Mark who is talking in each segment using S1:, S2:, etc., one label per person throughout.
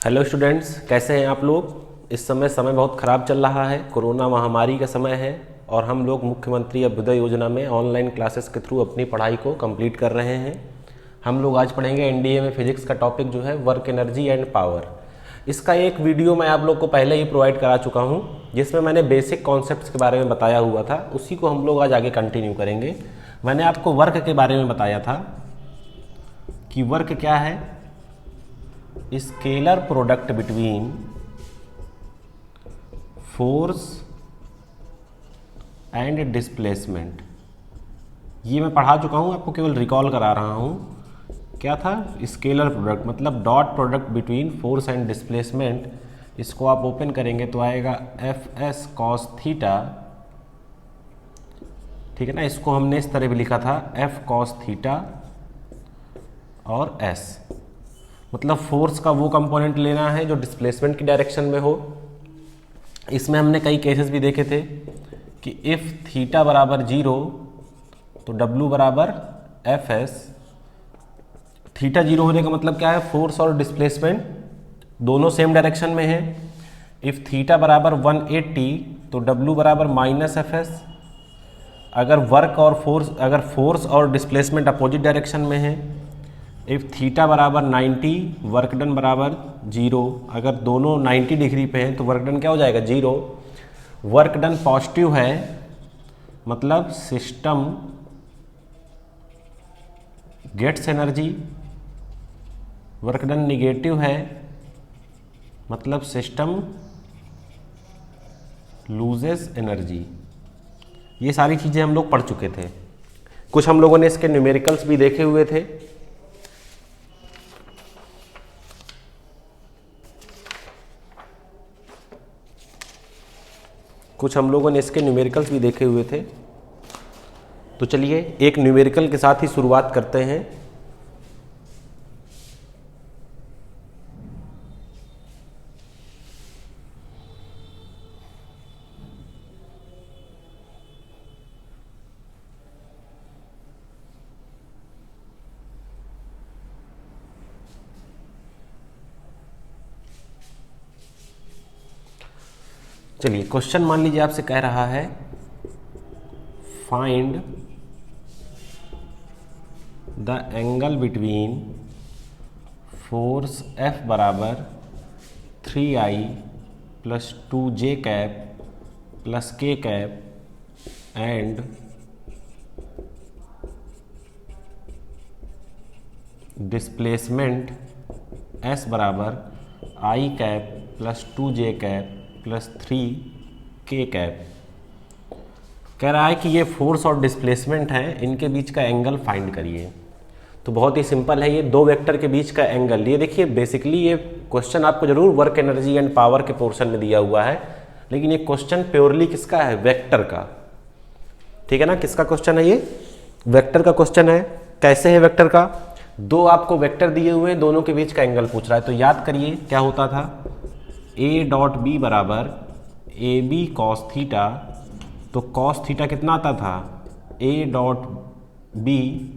S1: Hello students, कैसे हैं आप लोग। इस समय बहुत ख़राब चल रहा है, कोरोना महामारी का समय है और हम लोग मुख्यमंत्री अभ्युदय योजना में ऑनलाइन क्लासेस के थ्रू अपनी पढ़ाई को कंप्लीट कर रहे हैं। हम लोग आज पढ़ेंगे एनडीए में फिजिक्स का टॉपिक जो है वर्क एनर्जी एंड पावर। इसका एक वीडियो मैं आप लोग को पहले ही प्रोवाइड करा चुका हूँ, जिसमें मैंने बेसिक कॉन्सेप्ट्स के बारे में बताया हुआ था। उसी को हम लोग आज आगे कंटिन्यू करेंगे। मैंने आपको वर्क के बारे में बताया था कि वर्क क्या है, scalar product between force and displacement. ये मैं पढ़ा चुका हूँ, आपको केवल रिकॉल करा रहा हूँ। क्या था? स्केलर प्रोडक्ट मतलब dot product between force and displacement. इसको आप ओपन करेंगे तो आएगा एफ एस कॉस थीटा, ठीक है ना। इसको हमने इस तरह भी लिखा था एफ कॉस थीटा और एस, मतलब फोर्स का वो कंपोनेंट लेना है जो डिस्प्लेसमेंट की डायरेक्शन में हो। इसमें हमने कई केसेस भी देखे थे कि इफ़ थीटा बराबर 0 तो W बराबर एफ एस। थीटा 0 होने का मतलब क्या है? फोर्स और डिस्प्लेसमेंट दोनों सेम डायरेक्शन में है। इफ़ थीटा बराबर 180 तो W बराबर माइनस एफ एस। अगर फोर्स और डिस्प्लेसमेंट अपोजिट डायरेक्शन में है, इफ़ थीटा बराबर 90 वर्क डन बराबर 0। अगर दोनों 90 डिग्री पे हैं तो वर्क डन क्या हो जाएगा? 0। वर्क डन पॉजिटिव है मतलब system gets energy. Work done negative है मतलब सिस्टम लूजेस एनर्जी। ये सारी चीज़ें हम लोग पढ़ चुके थे। कुछ हम लोगों ने इसके न्यूमेरिकल्स भी देखे हुए थे। तो चलिए एक न्यूमेरिकल के साथ ही शुरुआत करते हैं। चलिए क्वेश्चन मान लीजिए आपसे कह रहा है find the angle between force F बराबर 3I plus 2J cap plus K cap and displacement S बराबर I cap plus 2J cap plus 3K cap. कह रहा है कि ये फोर्स और डिस्प्लेसमेंट है, इनके बीच का एंगल फाइंड करिए। तो बहुत ही सिंपल है, ये दो वेक्टर के बीच का एंगल। ये देखिए बेसिकली ये क्वेश्चन आपको जरूर वर्क एनर्जी एंड पावर के पोर्शन में दिया हुआ है, लेकिन ये क्वेश्चन प्योरली किसका है? वेक्टर का, ठीक है ना। किसका क्वेश्चन है ये? वेक्टर का क्वेश्चन है। कैसे है वेक्टर का? दो आपको वेक्टर दिए हुए हैं, दोनों के बीच का एंगल पूछ रहा है। तो याद करिए क्या होता था, ए डॉट बी बराबर ए बी कॉस थीटा। तो कॉस थीटा कितना आता था? A dot B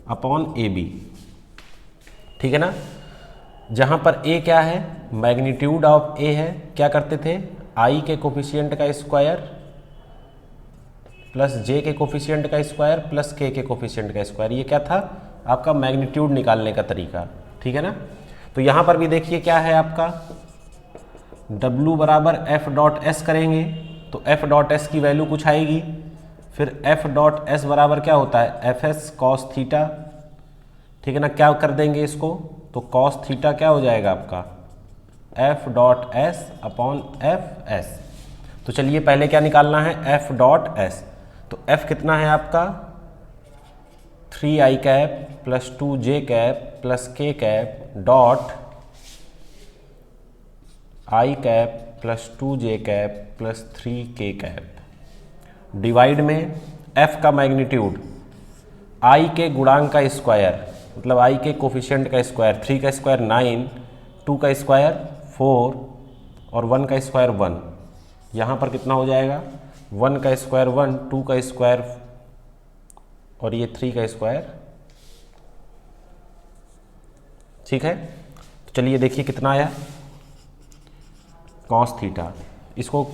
S1: upon A B, ठीक है ना। जहाँ पर ए क्या है? मैग्नीट्यूड ऑफ ए है। क्या करते थे? आई के कोफिशिएंट का स्क्वायर प्लस जे के कोफिशिएंट का स्क्वायर प्लस के कोफिशिएंट का स्क्वायर। ये क्या था? आपका मैग्नीट्यूड निकालने का तरीका, ठीक है ना। तो यहाँ पर भी देखिए क्या है आपका, W बराबर एफ डॉट एस करेंगे तो एफ डॉट एस की वैल्यू कुछ आएगी। फिर एफ डॉट एस बराबर क्या होता है? एफ एस कॉस थीटा, ठीक है ना। क्या कर देंगे इसको? तो कॉस थीटा क्या हो जाएगा आपका? F dot S upon F S. तो चलिए पहले क्या निकालना है? F dot S. तो एफ कितना है आपका? 3I cap plus 2J cap plus K cap dot I cap plus 2J cap plus 3K cap divide में F का मैग्नीट्यूड I के गुणांक का स्क्वायर मतलब I के कोफिशिएंट का स्क्वायर। 3 का स्क्वायर 9, 2 का स्क्वायर 4 और 1 का स्क्वायर 1। यहाँ पर कितना हो जाएगा? 1 का स्क्वायर 1, 2 का स्क्वायर और ये 3 का स्क्वायर, ठीक है। तो चलिए देखिए कितना आया, कॉस थीटा। इसको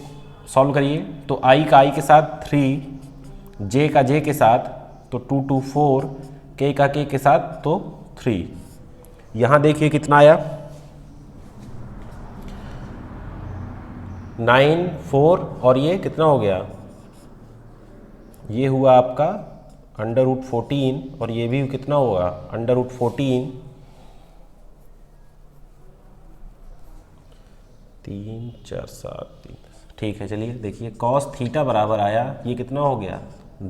S1: सॉल्व करिए तो आई का आई के साथ 3, जे का जे के साथ तो 2 2 4, के का के साथ तो 3। यहाँ देखिए कितना आया 9 4 और ये कितना हो गया, ये हुआ आपका √14 और ये भी कितना होगा √14, 3 4 7 3। ठीक है, चलिए देखिए कॉस थीटा बराबर आया, ये कितना हो गया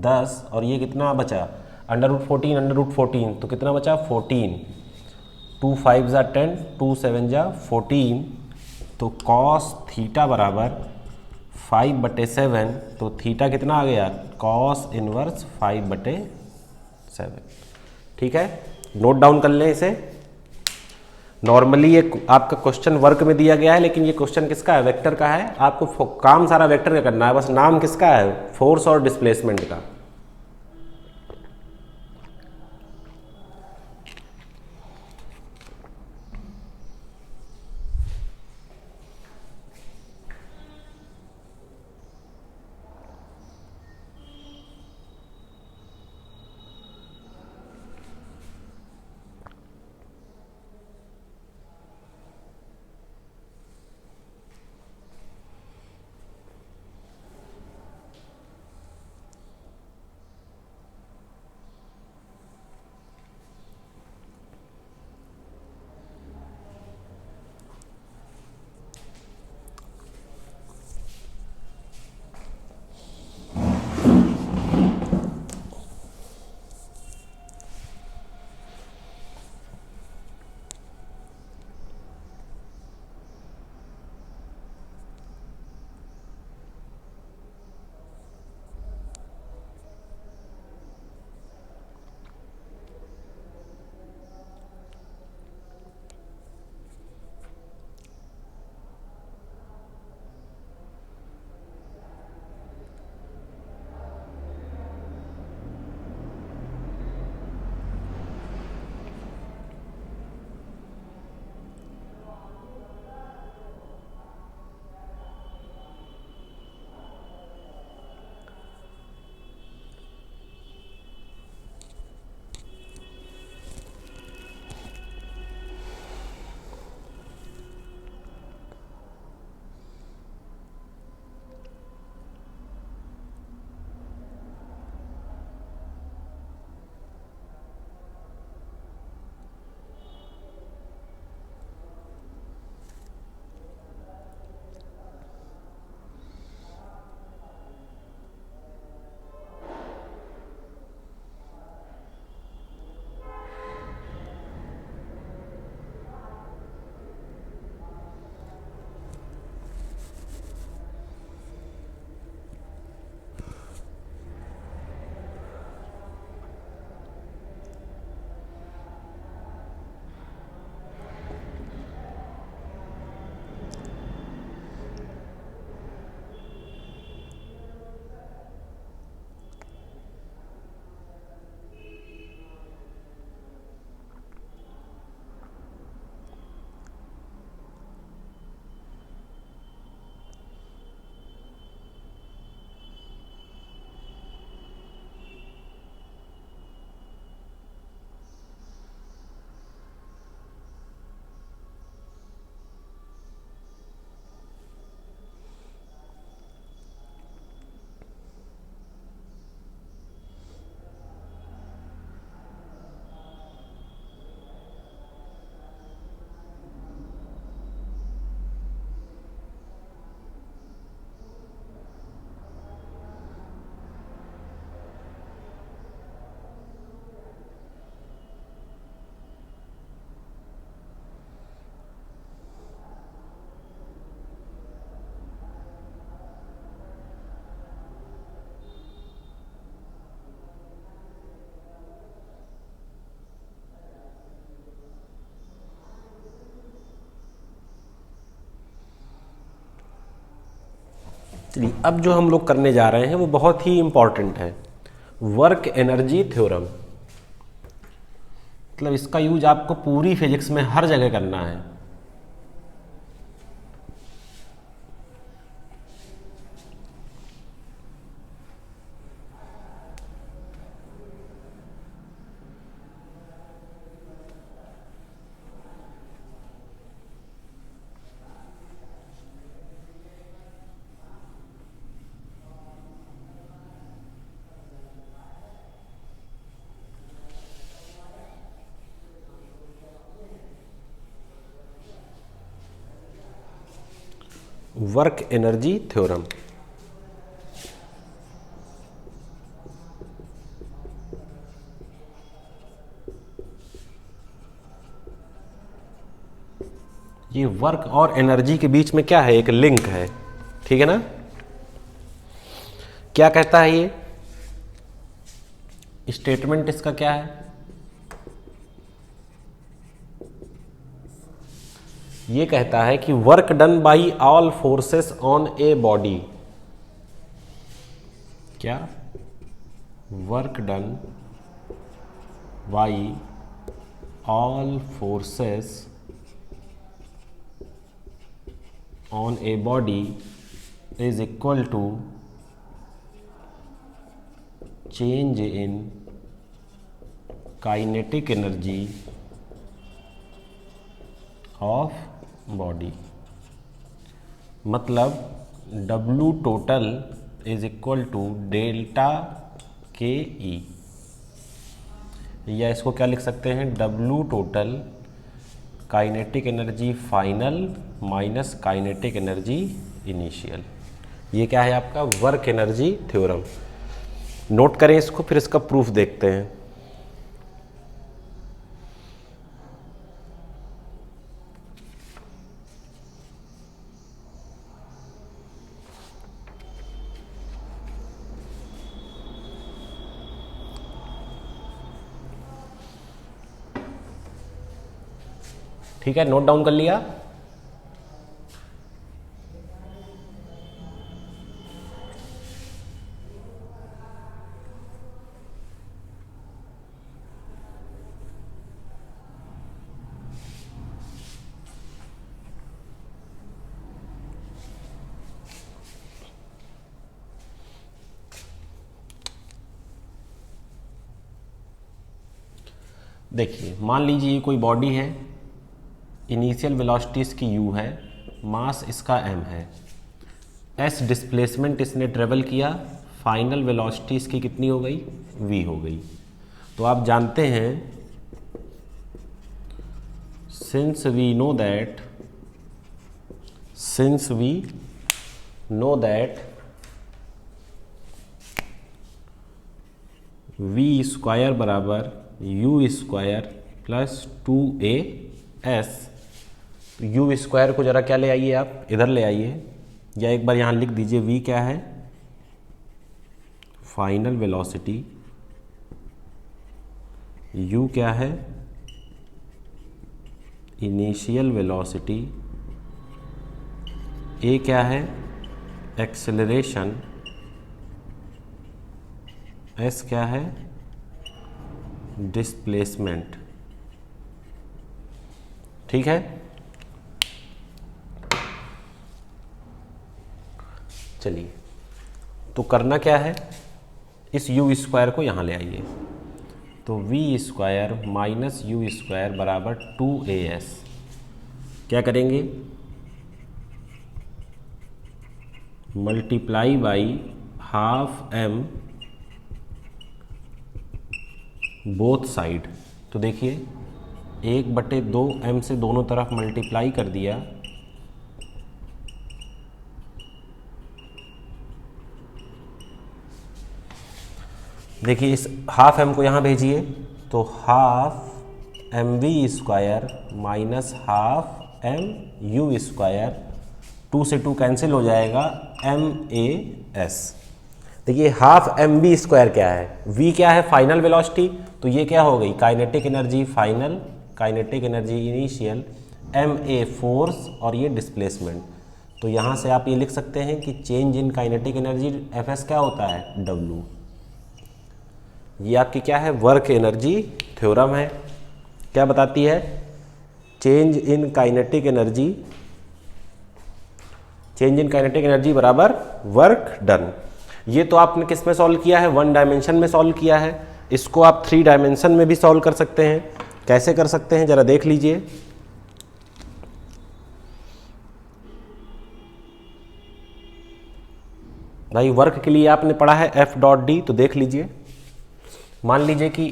S1: 10 और ये कितना बचा √14 तो कितना बचा 14, 2 5 जा 10, 2 7 जा 14, तो कॉस थीटा बराबर 5/7, तो थीटा कितना आ गया कॉस इनवर्स 5/7। ठीक है, नोट डाउन कर लें इसे। नॉर्मली ये आपका क्वेश्चन वर्क में दिया गया है, लेकिन ये क्वेश्चन किसका है, वेक्टर का है। आपको काम सारा वेक्टर का करना है, बस नाम किसका है, फोर्स और डिस्प्लेसमेंट का। चलिए अब जो हम लोग करने जा रहे हैं वो बहुत ही इंपॉर्टेंट है, वर्क एनर्जी थ्योरम। मतलब इसका यूज आपको पूरी फिजिक्स में हर जगह करना है। Work energy theorem. ये वर्क और एनर्जी के बीच में क्या है, एक लिंक है, ठीक है ना। क्या कहता है ये स्टेटमेंट, इसका क्या है, ये कहता है कि work done by all forces on a body, क्या, work done by all forces on a body is equal to change in kinetic energy of body। मतलब W total is equal to delta K ई, या इसको क्या लिख सकते हैं, W total kinetic energy final minus kinetic energy initial. ये क्या है आपका वर्क एनर्जी थ्योरम। नोट करें इसको, फिर इसका प्रूफ देखते हैं। ठीक है, नोट डाउन कर लिया। देखिए, मान लीजिए ये कोई बॉडी है, इनिशियल वेलोसिटी इसकी u है, मास इसका m है, s डिस्प्लेसमेंट इसने ट्रेवल किया, फाइनल वेलोसिटी इसकी कितनी हो गई, v हो गई। तो आप जानते हैं since we know that v square बराबर u square plus 2as, u square को जरा क्या ले आइए, आप इधर ले आइए, या एक बार यहाँ लिख दीजिए v क्या है, फाइनल वेलोसिटी, u क्या है, इनिशियल वेलोसिटी, a क्या है, एक्सेलरेशन, s क्या है, डिस्प्लेसमेंट। ठीक है, चलिए तो करना क्या है, इस u स्क्वायर को यहाँ ले आइए, तो v square minus u square बराबर 2as, क्या करेंगे, multiply by half m both side. तो देखिए 1/2m से दोनों तरफ मल्टीप्लाई कर दिया, देखिए इस हाफ m को यहाँ भेजिए, तो half mv square minus half mu square, 2 से 2 कैंसिल हो जाएगा, mas। देखिए हाफ mv स्क्वायर क्या है, v क्या है, फाइनल वेलोसिटी, तो ये क्या हो गई, kinetic energy final, kinetic energy initial, ma force, और ये डिस्प्लेसमेंट। तो यहाँ से आप ये लिख सकते हैं कि change in kinetic energy fs क्या होता है, w। ये आपकी क्या है, वर्क एनर्जी थ्योरम है। क्या बताती है, चेंज इन काइनेटिक एनर्जी बराबर वर्क डन। ये तो आपने किस में सॉल्व किया है, 1 डायमेंशन में सॉल्व किया है, इसको आप 3 डायमेंशन में भी सॉल्व कर सकते हैं। कैसे कर सकते हैं जरा देख लीजिए। भाई वर्क के लिए आपने पढ़ा है F.D, तो देख लीजिए, मान लीजिए कि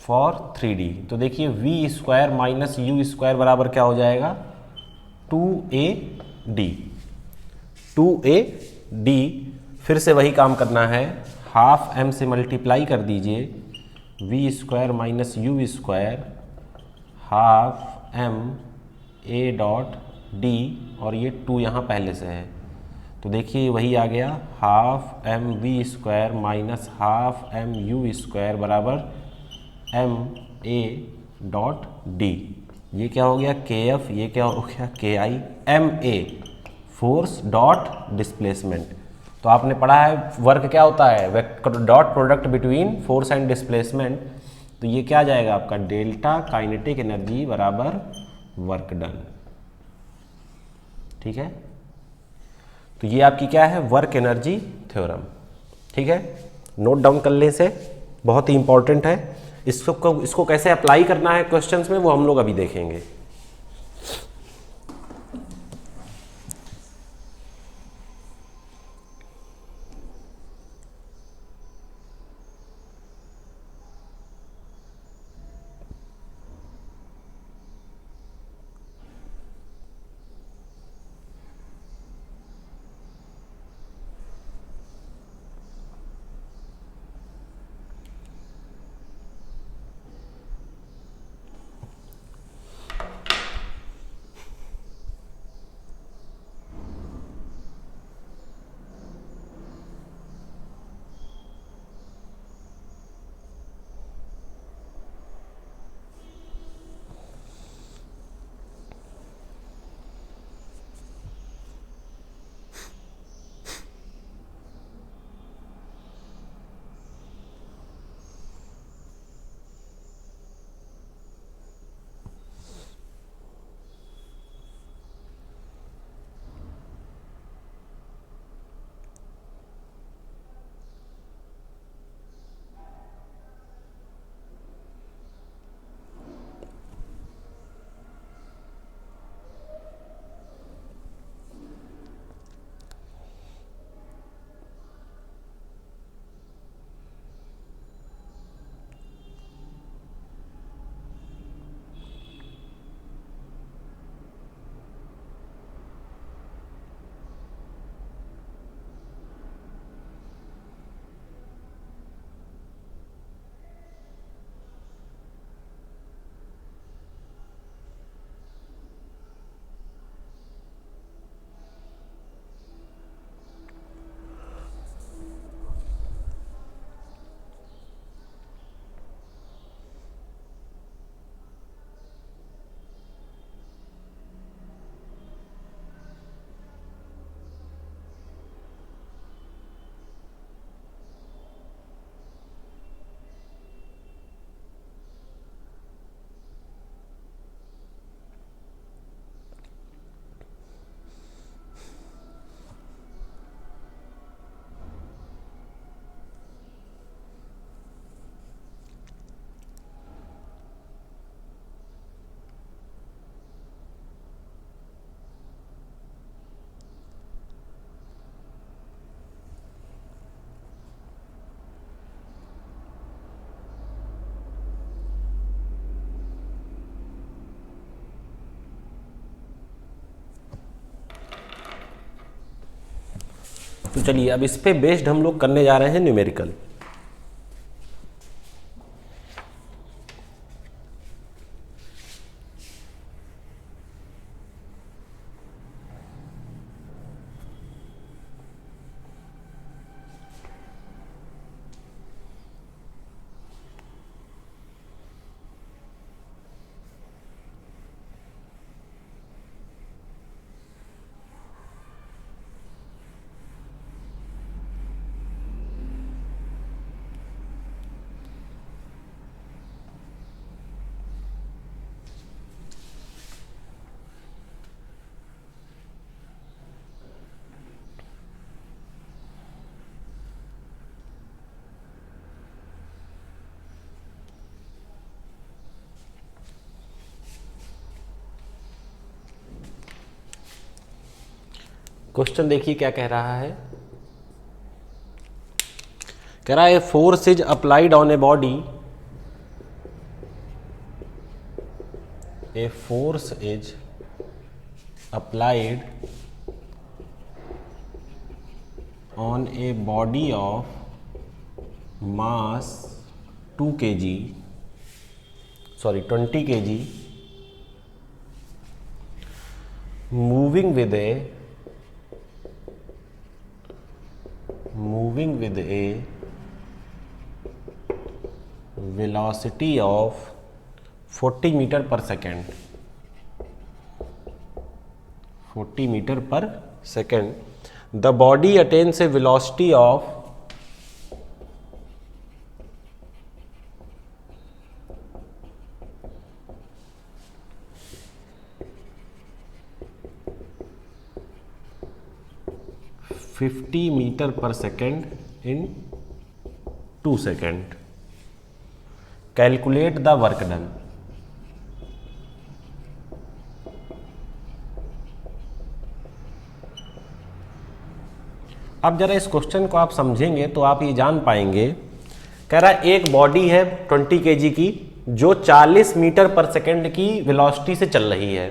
S1: फॉर 3D, तो देखिए v square minus u square बराबर क्या हो जाएगा, 2AD, 2AD फिर से वही काम करना है, हाफ m से मल्टीप्लाई कर दीजिए, v square minus u square half m a dot d, और ये 2 यहाँ पहले से है, तो देखिए वही आ गया, half m v square minus half m u square बराबर m a डॉट d। ये क्या हो गया kf, ये क्या हो गया ki, m a force dot displacement. तो आपने पढ़ा है वर्क क्या होता है, dot product between force and displacement, तो ये क्या जाएगा आपका डेल्टा काइनेटिक एनर्जी बराबर वर्क डन। ठीक है, तो ये आपकी क्या है वर्क एनर्जी थ्योरम। ठीक है, नोट डाउन कर ले, से बहुत ही इंपॉर्टेंट है। इसको कैसे अप्लाई करना है क्वेश्चंस में वो हम लोग अभी देखेंगे। तो चलिए अब इस पे बेस्ड हम लोग करने जा रहे हैं न्यूमेरिकल। क्वेश्चन देखिए क्या कह रहा है, कह रहा है force is applied on a body, a force is applied on a body of mass 20 kg moving with a velocity of 40 meter per second. 40 meter per second. The body attains a velocity of 50 meter per second in 2 seconds. Calculate the work done. अब जरा इस question को आप समझेंगे तो आप ये जान पाएंगे। कह रहा है एक बॉडी है 20 kg की जो 40 मीटर पर सेकंड की वेलोसिटी से चल रही है।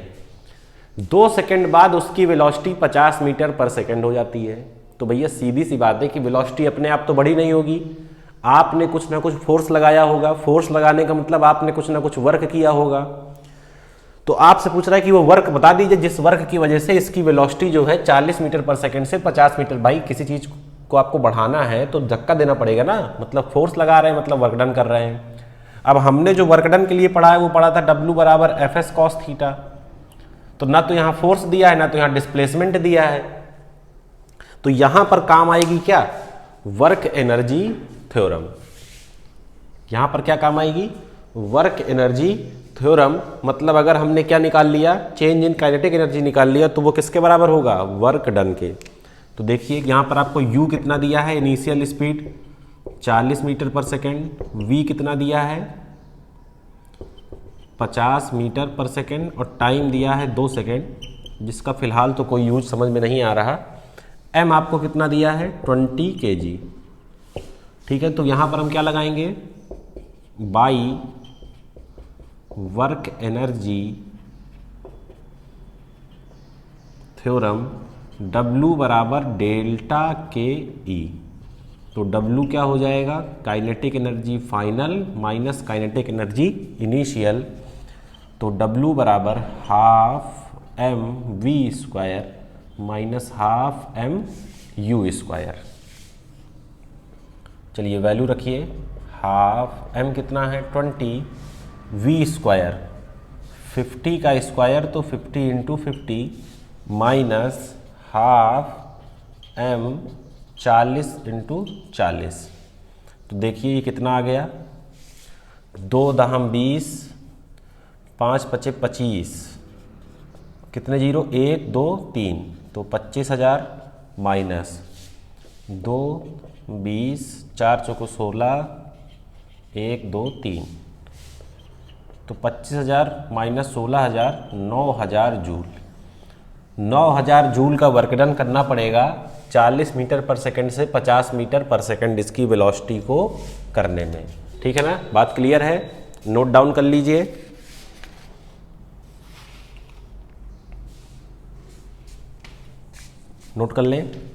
S1: 2 सेकंड बाद उसकी वेलोसिटी 50 मीटर पर सेकंड हो जाती है। तो भैया सीधी सी बात है कि वेलोसिटी अपने आप तो बढ़ी नहीं होगी, आपने कुछ ना कुछ फोर्स लगाया होगा। फोर्स लगाने का मतलब आपने कुछ ना कुछ वर्क किया होगा। तो आपसे पूछ रहा है कि वो वर्क बता दीजिए जिस वर्क की वजह से इसकी वेलोसिटी जो है 40 मीटर पर सेकंड से 50 मीटर। भाई किसी चीज को आपको बढ़ाना है तो धक्का देना पड़ेगा ना, मतलब फोर्स लगा रहे हैं मतलब वर्क डन कर रहे हैं। अब हमने जो वर्क डन के लिए पढ़ा है वो पढ़ा था W बराबर Fs cos थीटा। तो ना तो यहाँ फोर्स दिया है ना तो यहाँ डिस्प्लेसमेंट दिया है। तो यहां पर काम आएगी क्या, वर्क एनर्जी थ्योरम। यहां पर क्या काम आएगी, वर्क एनर्जी थ्योरम। मतलब अगर हमने क्या निकाल लिया, चेंज इन काइनेटिक एनर्जी निकाल लिया, तो वो किसके बराबर होगा, वर्क डन के। तो देखिए यहां पर आपको u कितना दिया है, इनिशियल स्पीड 40 मीटर पर सेकेंड, v कितना दिया है 50 मीटर पर सेकेंड, और टाइम दिया है 2 सेकेंड, जिसका फिलहाल तो कोई यूज समझ में नहीं आ रहा। m आपको कितना दिया है 20 kg। ठीक है, तो यहां पर हम क्या लगाएंगे, by work energy theorem W बराबर डेल्टा के ई। तो W क्या हो जाएगा, kinetic energy final minus kinetic energy initial. तो W बराबर half M V square minus half M U square. चलिए वैल्यू रखिए, हाफ m कितना है 20, v स्क्वायर 50 का स्क्वायर तो 50 into 50 minus half m 40 into 40। तो देखिए ये कितना आ गया, 2 दहम 20, 5 पचे 25, कितने जीरो 1 2 3, तो 25,000 माइनस 2 20 4 चौको 16, 1 2 3, तो 25,000 माइनस 16,000, 9,000 जूल। 9,000 जूल का वर्क डन करना पड़ेगा 40 मीटर पर सेकंड से 50 मीटर पर सेकंड इसकी वेलोसिटी को करने में। ठीक है ना, बात क्लियर है, नोट डाउन कर लीजिए। नोट कर लें।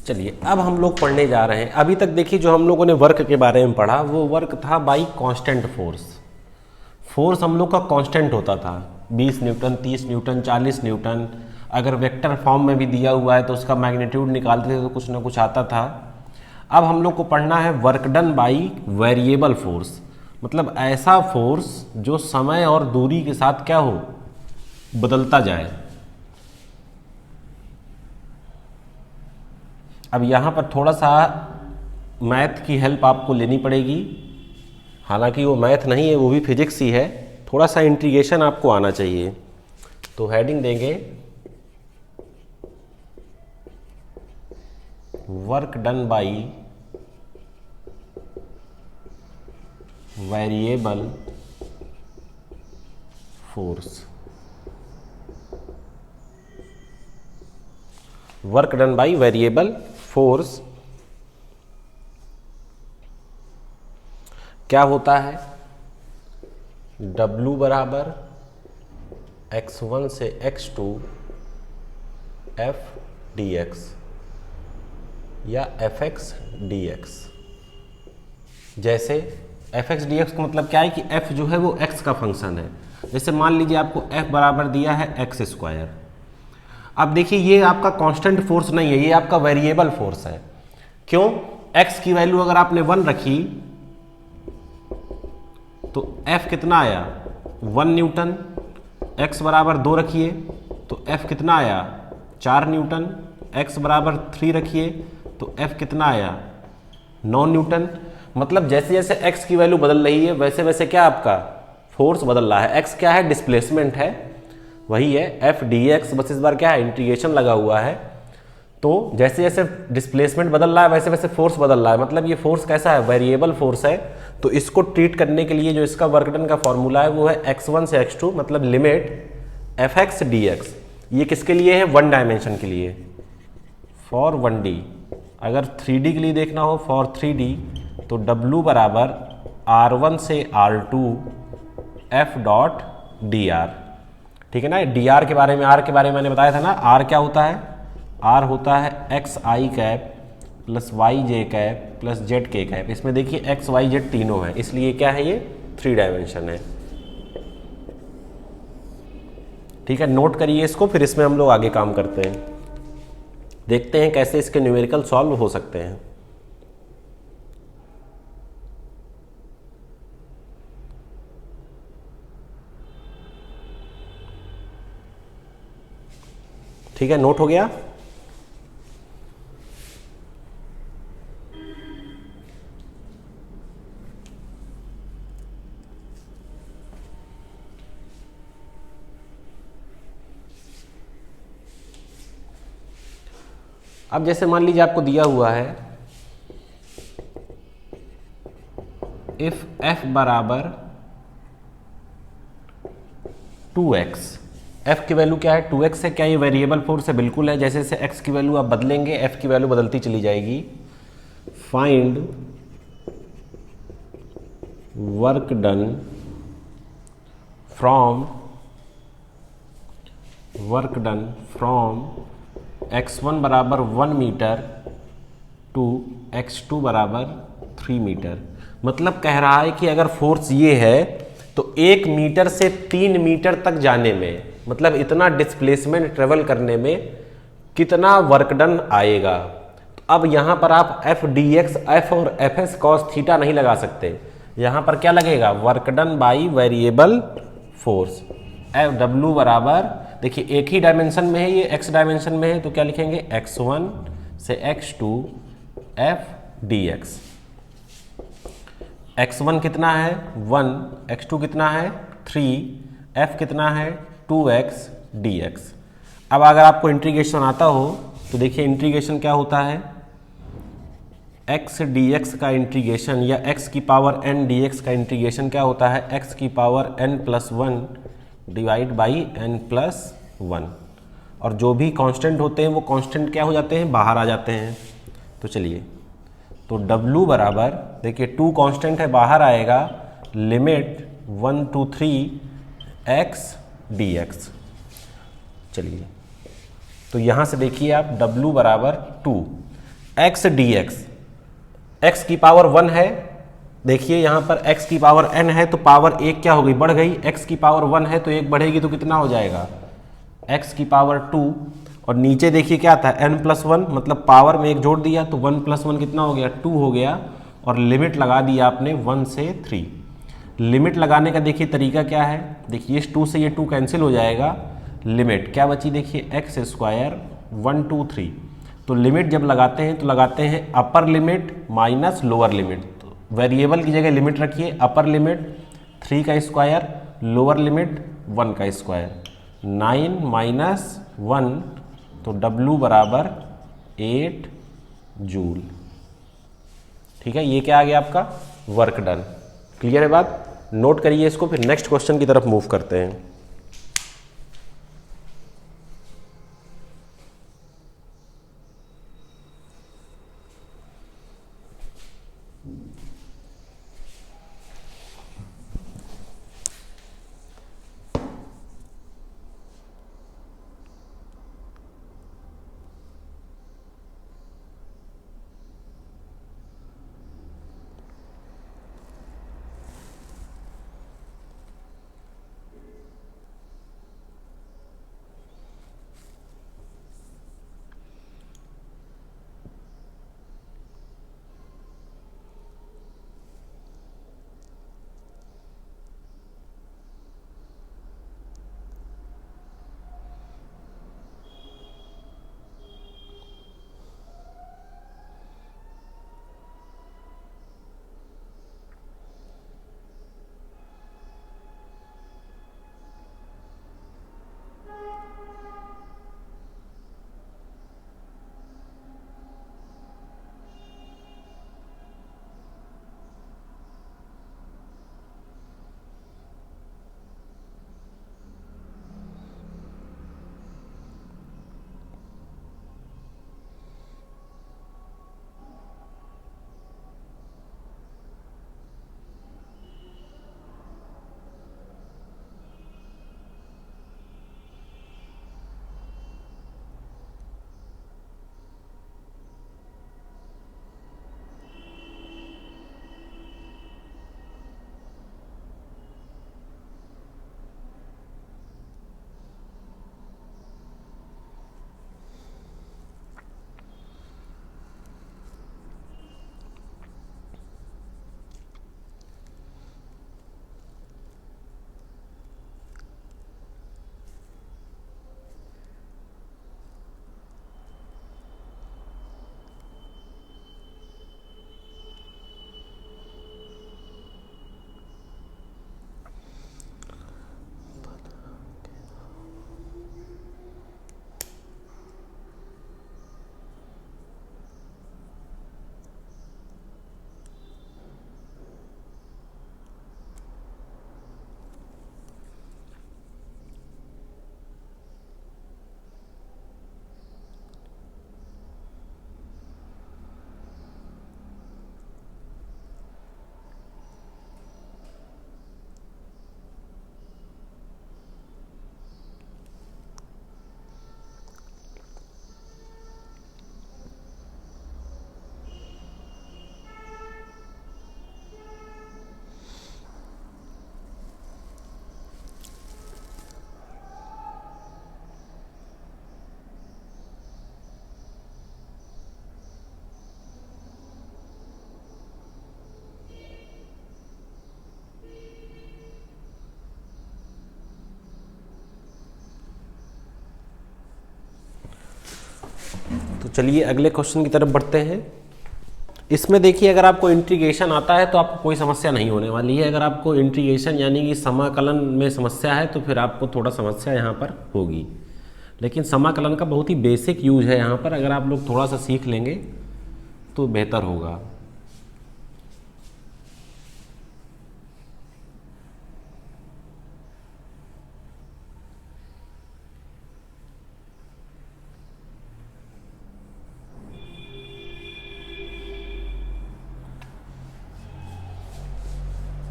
S1: चलिए अब हम लोग पढ़ने जा रहे हैं। अभी तक देखिए जो हम लोगों ने वर्क के बारे में पढ़ा वो वर्क था बाई कांस्टेंट फोर्स। फोर्स हम लोग का कांस्टेंट होता था, 20 न्यूटन, 30 न्यूटन, 40 न्यूटन। अगर वेक्टर फॉर्म में भी दिया हुआ है तो उसका मैग्नीट्यूड निकालते थे तो कुछ ना कुछ आता था। अब हम लोग को पढ़ना है work done by variable force, मतलब ऐसा फोर्स जो समय और दूरी के साथ क्या हो, बदलता जाए। अब यहाँ पर थोड़ा सा मैथ की हेल्प आपको लेनी पड़ेगी, हालांकि वो मैथ नहीं है, वो भी फिजिक्स ही है। थोड़ा सा इंटीग्रेशन आपको आना चाहिए। तो हेडिंग देंगे work done by variable force. Work done by variable force क्या होता है, W बराबर x1 से x2 f dx या fx dx। जैसे fx dx का मतलब क्या है कि f जो है वो x का फंक्शन है। जैसे मान लीजिए आपको f बराबर दिया है x स्क्वायर। अब देखिए ये आपका कांस्टेंट फोर्स नहीं है, ये आपका वेरिएबल फोर्स है। क्यों? x की वैल्यू अगर आपने 1 रखी तो F कितना आया, 1 न्यूटन। x बराबर 2 रखिए तो F कितना आया, 4 न्यूटन। x बराबर 3 रखिए तो F कितना आया, 9 न्यूटन। मतलब जैसे जैसे x की वैल्यू बदल रही है वैसे वैसे क्या आपका फोर्स बदल रहा है। x क्या है, डिस्प्लेसमेंट है, वही है f dx, बस इस बार क्या है, इंटीग्रेशन लगा हुआ है। तो जैसे जैसे डिस्प्लेसमेंट बदल रहा है वैसे वैसे फोर्स बदल रहा है। मतलब ये फोर्स कैसा है, वेरिएबल फोर्स है। तो इसको ट्रीट करने के लिए जो इसका वर्क डन का फॉर्मूला है वो है x1 से x2, मतलब लिमिट fx dx। ये किसके लिए है, 1 डायमेंशन के लिए, फॉर 1D। अगर 3D के लिए देखना हो, फॉर 3D, तो W बराबर R1 से R2 F डॉट dr। ठीक है ना। dr के बारे में, r के बारे में मैंने बताया था ना। r क्या होता है, r होता है एक्स आई कैप प्लस वाई जे कैप प्लस जेड के कैप। इसमें देखिए एक्स वाई जेड तीनों है, इसलिए क्या है, ये 3 डायमेंशन है। ठीक है, नोट करिए इसको, फिर इसमें हम लोग आगे काम करते हैं। देखते हैं कैसे इसके न्यूमेरिकल सॉल्व हो सकते हैं। ठीक है, नोट हो गया। अब जैसे मान लीजिए आपको दिया हुआ है इफ f बराबर 2x, f की वैल्यू क्या है, 2x है। क्या ये वेरिएबल फोर्स है, बिल्कुल है। जैसे जैसे x की वैल्यू आप बदलेंगे f की वैल्यू बदलती चली जाएगी। Find work done from x1 बराबर 1 मीटर टू x2 बराबर 3 मीटर। मतलब कह रहा है कि अगर फोर्स ये है तो 1 मीटर से 3 मीटर तक जाने में, मतलब इतना डिस्प्लेसमेंट ट्रेवल करने में कितना वर्क डन आएगा। तो अब यहाँ पर आप एफ डी एक्स, एफ और एफ एस कॉस थीटा नहीं लगा सकते। यहाँ पर क्या लगेगा, work done by variable force. F W बराबर, देखिए एक ही डायमेंशन में है, ये एक्स डायमेंशन में है, तो क्या लिखेंगे, x1 से x2 F D x. x1 कितना है 1, x2 कितना है 3, f कितना है 2x dx। अब अगर आपको इंटीग्रेशन आता हो तो देखिए इंटीग्रेशन क्या होता है, x dx का इंटीग्रेशन या x की पावर n dx का इंटीग्रेशन क्या होता है, x की power n+1 divide by n+1। और जो भी कांस्टेंट होते हैं वो कांस्टेंट क्या हो जाते हैं, बाहर आ जाते हैं। तो चलिए, तो W बराबर, देखिए 2 कांस्टेंट है, बाहर आएगा, लिमिट 1 to 3 x dx। चलिए, तो यहाँ से देखिए आप W बराबर 2, एक्स डी एक्स, एक्स की पावर 1 है, देखिए यहाँ पर x की पावर n है तो पावर एक क्या हो गई, बढ़ गई, x की पावर 1 है तो एक बढ़ेगी तो कितना हो जाएगा, x की पावर 2, और नीचे देखिए क्या था n+1, मतलब पावर में एक जोड़ दिया तो 1+1 कितना हो गया, 2 हो गया, और लिमिट लगा दिया आपने 1 से 3। लिमिट लगाने का देखिए तरीका क्या है, देखिए इस 2 से ये 2 कैंसिल हो जाएगा, लिमिट क्या बची देखिए x² 1 2 3। तो लिमिट जब लगाते हैं तो लगाते हैं upper limit minus lower limit, तो वेरिएबल की जगह लिमिट रखिए, अपर लिमिट 3 का स्क्वायर, लोअर लिमिट 1 का स्क्वायर, 9 माइनस 1 तो W बराबर 8 जूल। ठीक है, ये क्या आ गया आपका वर्क डन। क्लियर है बात, नोट करिए इसको, फिर नेक्स्ट क्वेश्चन की तरफ मूव करते हैं। तो चलिए अगले क्वेश्चन की तरफ बढ़ते हैं। इसमें देखिए अगर आपको इंटीग्रेशन आता है तो आपको कोई समस्या नहीं होने वाली है। अगर आपको इंटीग्रेशन यानी कि समाकलन में समस्या है तो फिर आपको थोड़ा समस्या यहाँ पर होगी, लेकिन समाकलन का बहुत ही बेसिक यूज है यहाँ पर। अगर आप लोग थोड़ा सा सीख लेंगे तो बेहतर होगा।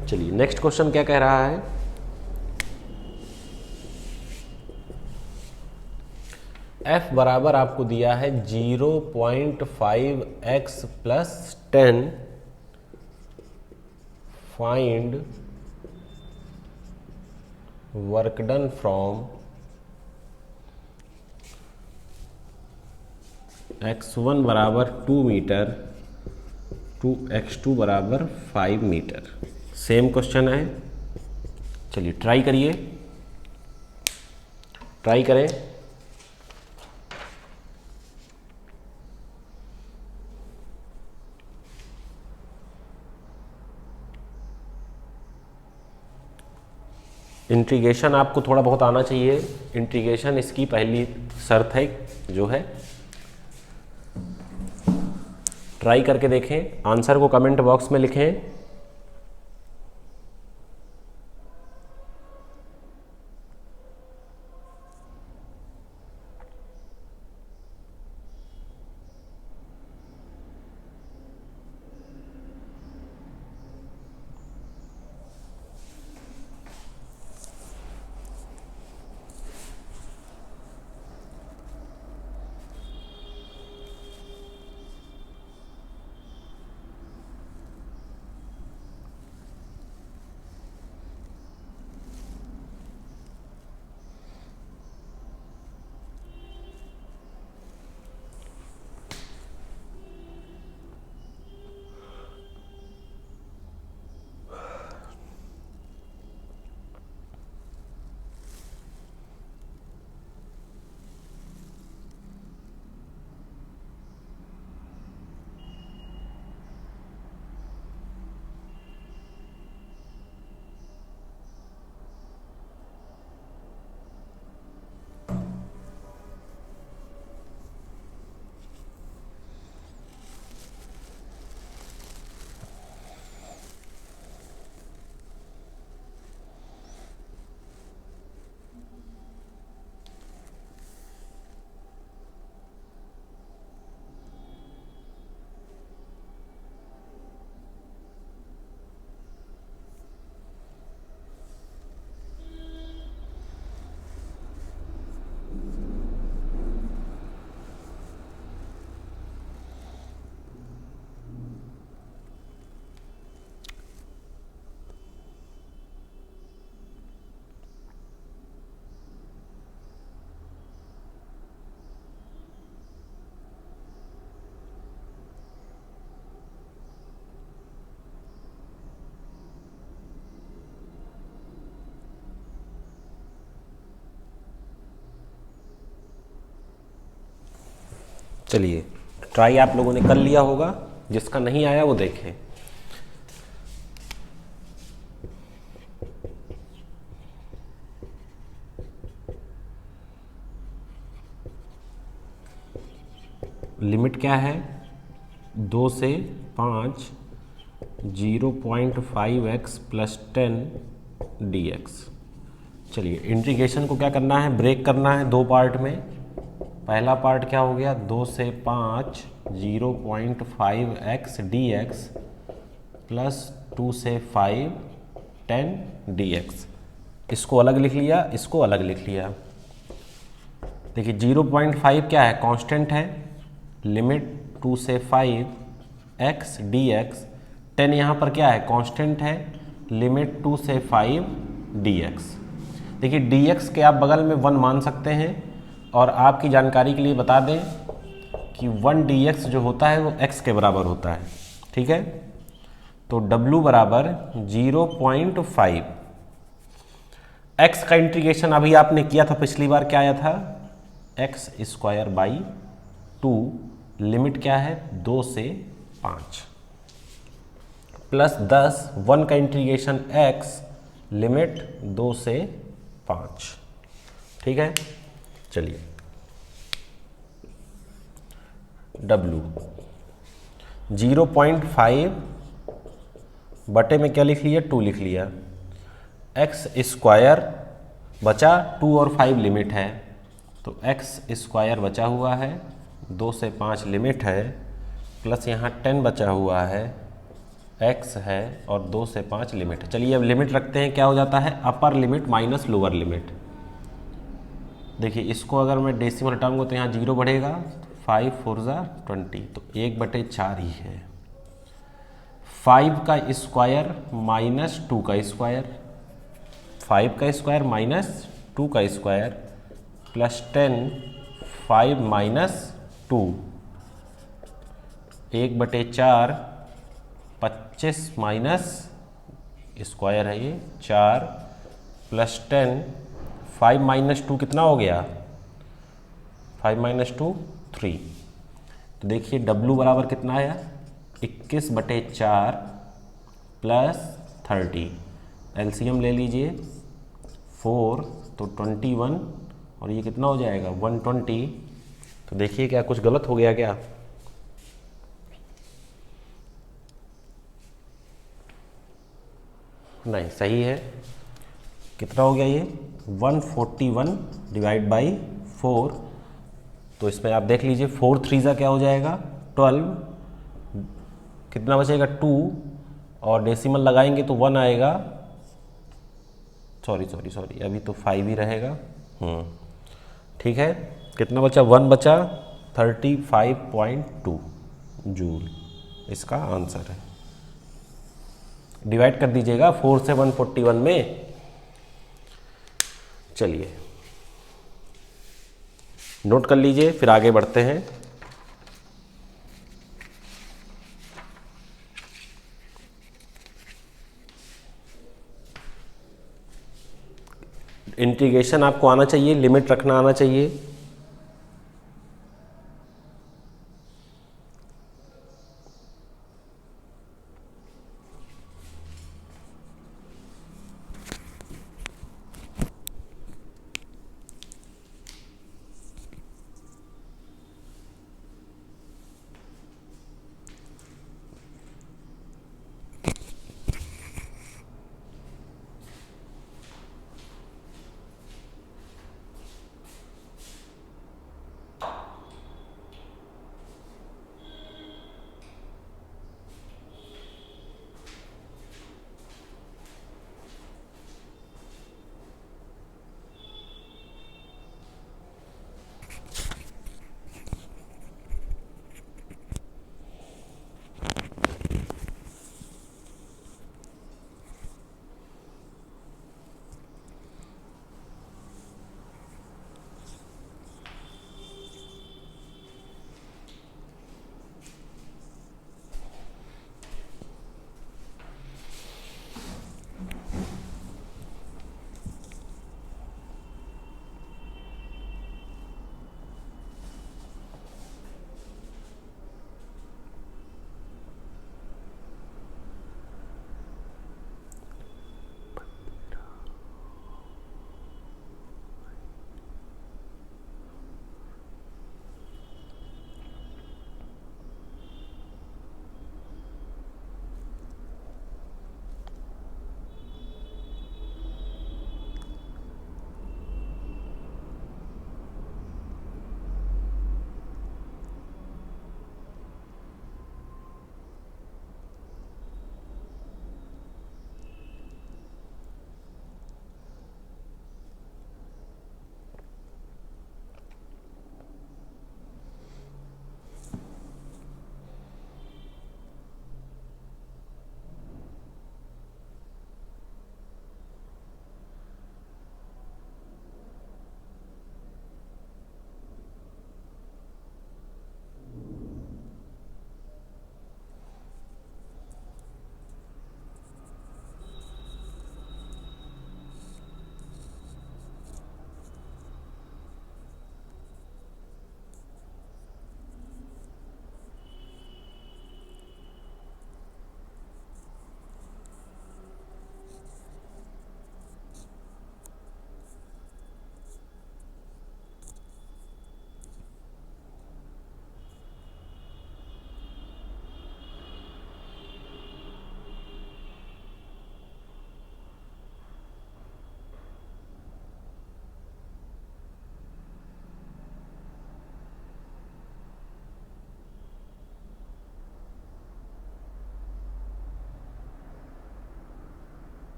S1: चलिए नेक्स्ट क्वेश्चन क्या कह रहा है, f बराबर आपको दिया है 0.5x plus 10, find work done from x1 बराबर 2 मीटर टू x2 बराबर 5 मीटर। सेम क्वेश्चन है, चलिए ट्राई करिए, ट्राई करें। इंटीग्रेशन आपको थोड़ा बहुत आना चाहिए, इंटीग्रेशन इसकी पहली शर्त है जो है। ट्राई करके देखें, आंसर को कमेंट बॉक्स में लिखें। चलिए ट्राई आप लोगों ने कर लिया होगा, जिसका नहीं आया वो देखें। लिमिट क्या है, 2 से 5 0.5x प्लस 10 dx। चलिए इंटीग्रेशन को क्या करना है, ब्रेक करना है दो पार्ट में। पहला पार्ट क्या हो गया, 2 से 5 0.5x dx प्लस 2 से 5 10 dx। इसको अलग लिख लिया, इसको अलग लिख लिया। देखिए 0.5 क्या है, कांस्टेंट है, लिमिट 2 से 5 x dx। 10 यहाँ पर क्या है, कांस्टेंट है, लिमिट 2 से 5 dx। देखिए dx के आप बगल में 1 मान सकते हैं, और आपकी जानकारी के लिए बता दें कि 1 dx जो होता है वो x के बराबर होता है, ठीक है। तो w बराबर 0.5। x का इंटीग्रेशन अभी आपने किया था पिछली बार, क्या आया था, x स्क्वायर बाई 2, लिमिट क्या है 2 से 5, प्लस 10, 1 का इंटीग्रेशन x, लिमिट 2 से 5, ठीक है। चलिए w 0.5 बटे में क्या लिख लिया, 2 लिख लिया। x स्क्वायर बचा, 2 और 5 लिमिट है, तो x स्क्वायर बचा हुआ है, 2 से 5 लिमिट है, प्लस यहाँ 10 बचा हुआ है, x है, और 2 से 5 लिमिट है। चलिए अब लिमिट रखते हैं, क्या हो जाता है, upper limit minus lower limit. देखिए इसको अगर मैं डेसिमल हटाऊंगा तो यहाँ 0 बढ़ेगा, 5 4 ज़ा 20, तो 1/4 ही है। 5 का स्क्वायर माइनस 2 का स्क्वायर, 5 का स्क्वायर माइनस 2 का square plus 10, 5 minus 2, 1/4, 25 minus square है ये 4 प्लस 10, 5 माइनस 2 कितना हो गया, 5 माइनस 2 3। तो देखिए W बराबर कितना आया, 21/4 प्लस 30। एलसीएम ले लीजिए 4 तो 21 और ये कितना हो जाएगा 120। तो देखिए क्या कुछ गलत हो गया क्या, नहीं सही है। कितना हो गया ये 141 डिवाइड बाई 4। तो इसमें आप देख लीजिए 4 3 ज़ा क्या हो जाएगा 12, कितना बचेगा 2 और डेसिमल लगाएंगे तो 1 आएगा, सॉरी अभी तो 5 ही रहेगा। ठीक है, कितना बचा 1 बचा, 35.2 जूल इसका आंसर है। डिवाइड कर दीजिएगा 4 से 141 में। चलिए नोट कर लीजिए, फिर आगे बढ़ते हैं। इंटीग्रेशन आपको आना चाहिए, लिमिट रखना आना चाहिए।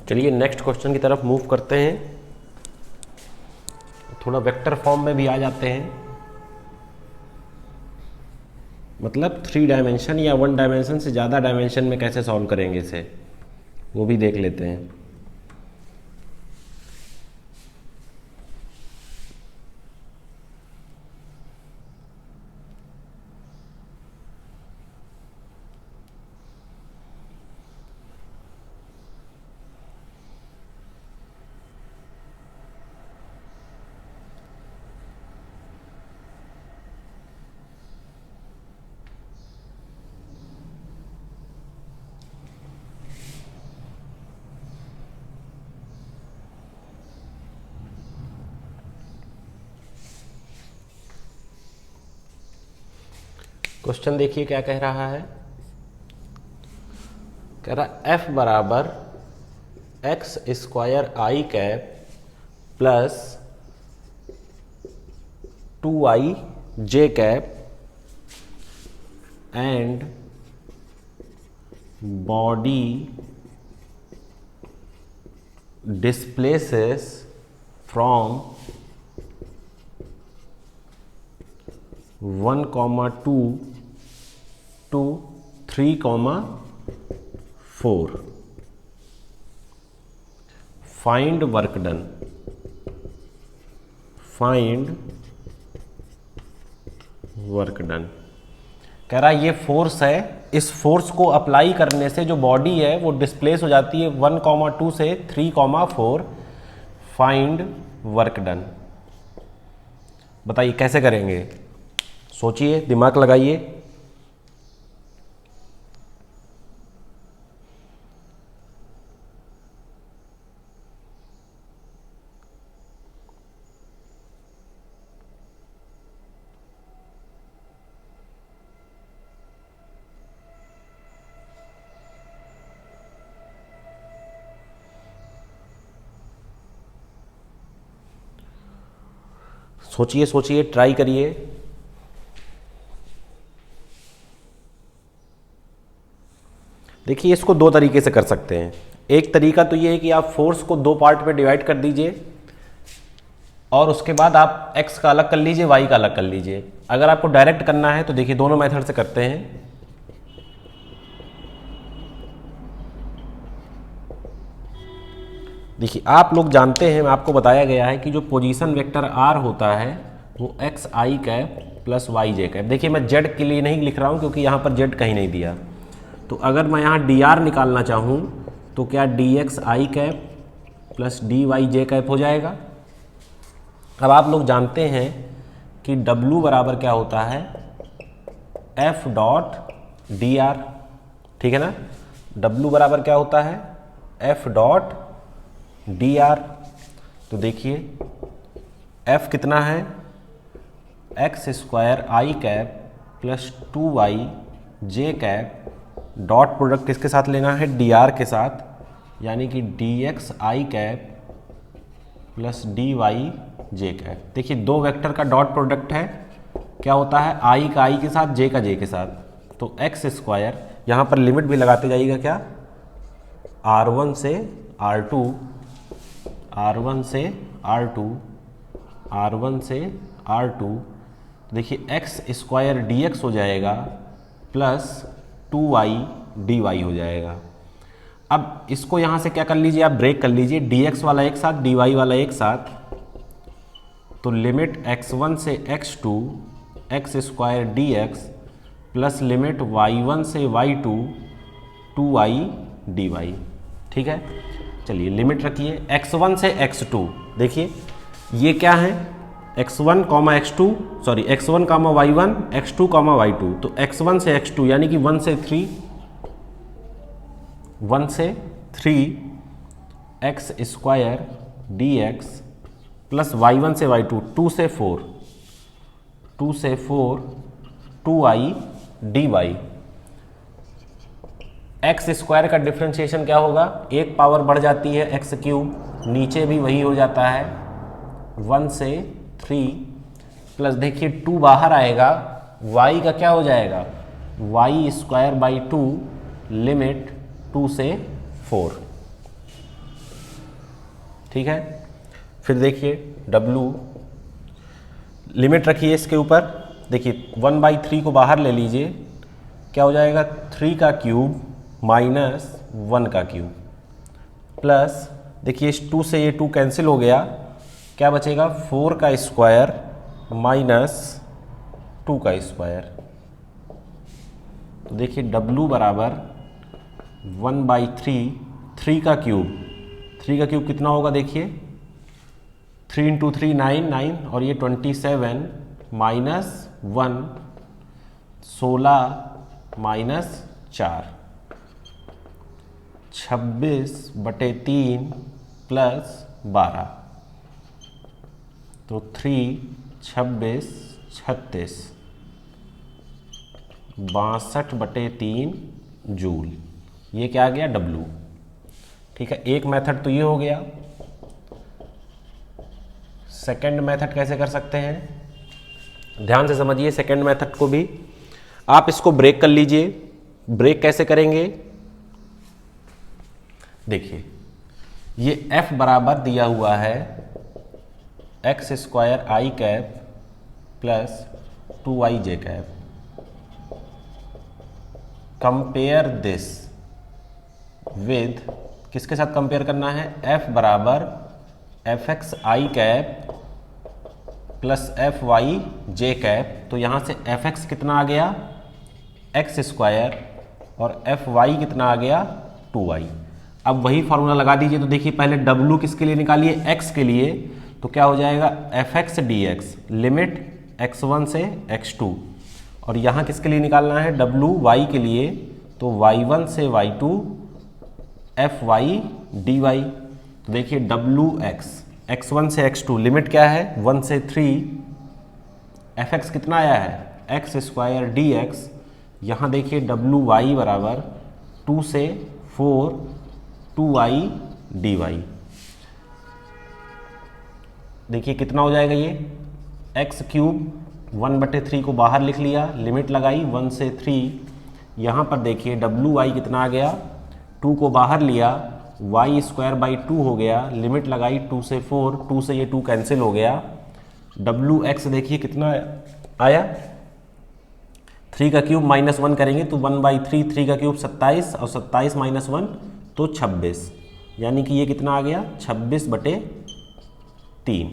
S1: चलिए नेक्स्ट क्वेश्चन की तरफ मूव करते हैं। थोड़ा वेक्टर फॉर्म में भी आ जाते हैं, मतलब 3 डायमेंशन या 1 डायमेंशन से ज़्यादा डायमेंशन में कैसे सॉल्व करेंगे इसे, वो भी देख लेते हैं। क्वेश्चन देखिए क्या कह रहा है। कह रहा f बराबर x square I cap plus 2i J cap and body displaces from 1,2 to 3,4 find work done. Find work done कह रहा है ये फोर्स है, इस फोर्स को अप्लाई करने से जो बॉडी है वो डिस्प्लेस हो जाती है 1,2 से 3,4। Find work done. बताइए कैसे करेंगे, सोचिए, दिमाग लगाइए। सोचिए सोचिए, ट्राई करिए। देखिए इसको दो तरीके से कर सकते हैं। एक तरीका तो ये है कि आप फोर्स को 2 पार्ट में डिवाइड कर दीजिए और उसके बाद आप x का अलग कर लीजिए, y का अलग कर लीजिए। अगर आपको डायरेक्ट करना है तो देखिए दोनों मेथड से करते हैं। देखिए आप लोग जानते हैं, आपको बताया गया है कि जो पोजीशन वेक्टर r होता है वो एक्स आई कैप प्लस वाई जे कैप। देखिए मैं z के लिए नहीं लिख रहा हूँ क्योंकि यहाँ पर z कहीं नहीं दिया। तो अगर मैं यहाँ dr निकालना चाहूँ तो क्या dx आई कैप प्लस dy जे कैप हो जाएगा। अब आप लोग जानते हैं कि w बराबर क्या होता है, f डॉट dr, ठीक है ना। w बराबर क्या होता है, f डॉट dr। तो देखिए f कितना है, एक्स स्क्वायर आई कैप प्लस 2y जे कैप, डॉट प्रोडक्ट किसके साथ लेना है, dr के साथ, यानी कि dx आई कैप प्लस dy जे कैप। देखिए दो वेक्टर का डॉट प्रोडक्ट है, क्या होता है, i का i के साथ, j का j के साथ। तो एक्स स्क्वायर, यहाँ पर लिमिट भी लगाते जाइएगा, क्या r1 से r2, r1 से r2, r1 से r2। देखिए एक्स स्क्वायर dx हो जाएगा प्लस 2y dy हो जाएगा। अब इसको यहाँ से क्या कर लीजिए, आप ब्रेक कर लीजिए, dx वाला एक साथ, dy वाला एक साथ। तो लिमिट x1 से x2 x square dx plus limit y1 से y2 2y dy, ठीक है। चलिए लिमिट रखिए x1 से x2। देखिए ये क्या है, x1 x2, sorry x1 y1, x2 y2। तो x1 से x2 यानी कि 1 से 3, 1 से 3 x square dx plus y1 से y2 2 से 4, 2 से 4 2y dy। एक्स स्क्वायर का डिफ्रेंशिएशन क्या होगा, एक पावर बढ़ जाती है एक्स क्यूब, नीचे भी वही हो जाता है 1 से 3 प्लस देखिए 2 बाहर आएगा, y का क्या हो जाएगा, y² बाई 2 लिमिट 2 से 4। ठीक है। फिर देखिए W लिमिट रखिए इसके ऊपर, देखिए 1/3 को बाहर ले लीजिए, क्या हो जाएगा 3 का क्यूब माइनस 1 का क्यूब प्लस, देखिए इस 2 से ये 2 कैंसिल हो गया, क्या बचेगा 4 का स्क्वायर माइनस 2 का स्क्वायर। तो देखिए W बराबर 1/3, 3 का क्यूब कितना होगा, देखिए 3 × 3 9 9 और ये 27 माइनस 1 16 माइनस 4 26/3 प्लस 12, तो 3 26 36 62/3 जूल। ये क्या आ गया W। ठीक है, एक मेथड तो ये हो गया। सेकंड मेथड कैसे कर सकते हैं, ध्यान से समझिए सेकंड मेथड को भी। आप इसको ब्रेक कर लीजिए। ब्रेक कैसे करेंगे, देखिए ये F बराबर दिया हुआ है x² i cap plus 2i j cap. Compare this with, किसके साथ कंपेयर करना है, F बराबर fx i cap plus fy j cap. तो यहाँ से fx कितना आ गया x² और fy कितना आ गया 2y। अब वही फॉर्मूला लगा दीजिए। तो देखिए पहले W किसके लिए निकालिए, x के लिए, तो क्या हो जाएगा fx dx लिमिट x1 से x2, और यहाँ किसके लिए निकालना है W y के लिए, तो y1 से y2 fy dy। तो देखिए wx x1 से x2 लिमिट क्या है 1 से 3, fx कितना आया है x² dx। यहाँ देखिए wy बराबर 2 से 4 2i dy। देखिए कितना हो जाएगा ये x³ 1/3 को बाहर लिख लिया, लिमिट लगाई 1 से 3। यहाँ पर देखिए wy कितना आ गया, 2 को बाहर लिया, y²/2 हो गया, लिमिट लगाई 2 से 4, 2 से ये 2 कैंसिल हो गया। wx देखिए कितना आया, 3 का क्यूब माइनस 1 करेंगे तो 1/3, 3 का क्यूब 27 और 27 माइनस 1 तो 26, यानी कि ये कितना आ गया 26/3।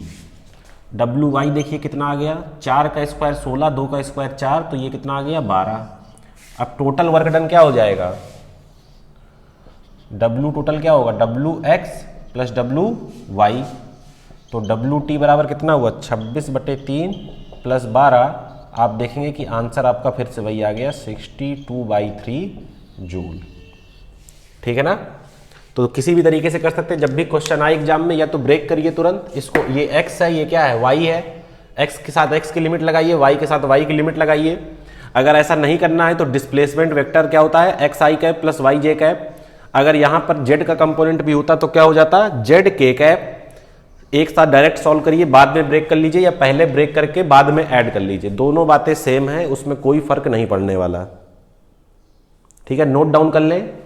S1: wy देखिए कितना आ गया, 4 का स्क्वायर 16, 2 का स्क्वायर 4, तो ये कितना आ गया 12। अब टोटल वर्क डन क्या हो जाएगा, W टोटल क्या होगा wx प्लस wy। तो WT बराबर कितना हुआ 26/3 प्लस 12। आप देखेंगे कि आंसर आपका फिर से वही आ गया 62/3 जूल। ठीक है ना। तो किसी भी तरीके से कर सकते हैं, जब भी क्वेश्चन आए एग्जाम में, या तो ब्रेक करिए तुरंत इसको, ये x है, ये क्या है y है, x के साथ x की लिमिट लगाइए, y के साथ y की लिमिट लगाइए। अगर ऐसा नहीं करना है तो डिस्प्लेसमेंट वेक्टर क्या होता है x i cap plus y j cap. अगर यहाँ पर z का कंपोनेंट भी होता तो क्या हो जाता z k कैप। एक साथ डायरेक्ट सॉल्व करिए, बाद में ब्रेक कर लीजिए, या पहले ब्रेक करके बाद में ऐड कर लीजिए, दोनों बातें सेम है, उसमें कोई फर्क नहीं पड़ने वाला। ठीक है, नोट डाउन कर लें।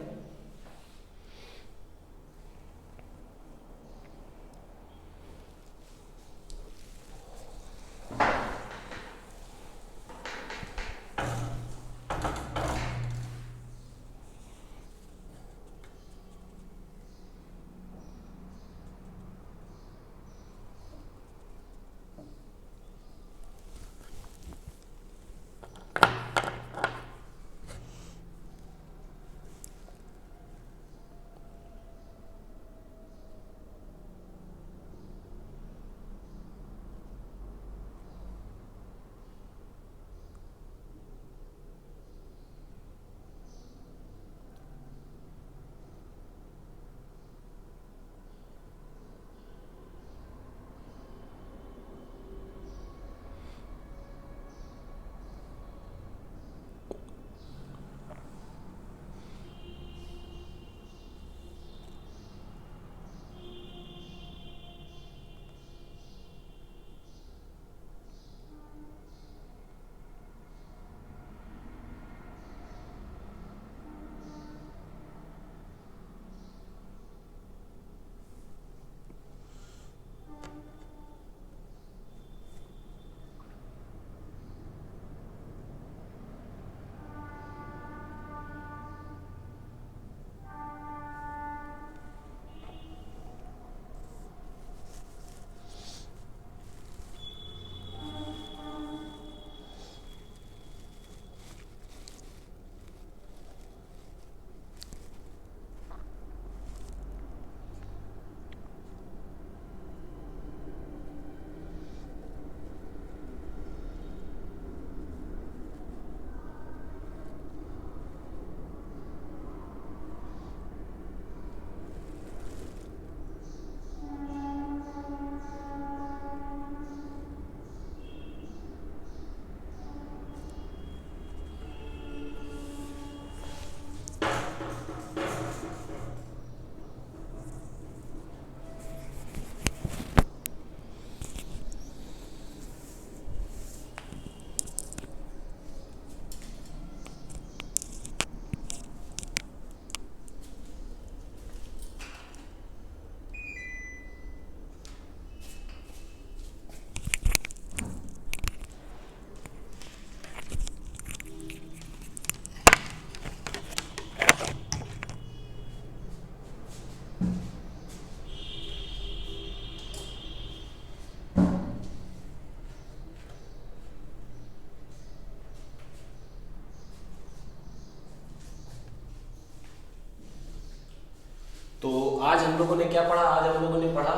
S1: आज हम लोगों ने क्या पढ़ा? आज हम लोगों ने पढ़ा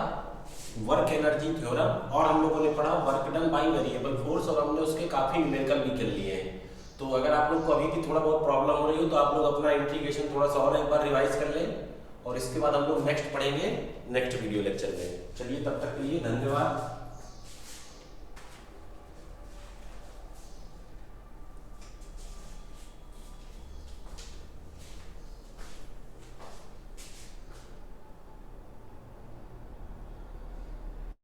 S1: वर्क एनर्जी थ्योरम और हम लोगों ने पढ़ा work done by variable force और हमने उसके काफी न्यूमेरिकल भी कर लिए हैं। तो अगर आप लोग को अभी भी थोड़ा बहुत प्रॉब्लम हो रही हो तो आप लोग अपना इंटीग्रेशन थोड़ा सा और एक बार रिवाइज कर लें और इसके बाद हम लोग नेक्स्ट पढ़ेंगे नेक्स्ट वीडियो लेक्चर में। चलिए तब तक के लिए धन्यवाद।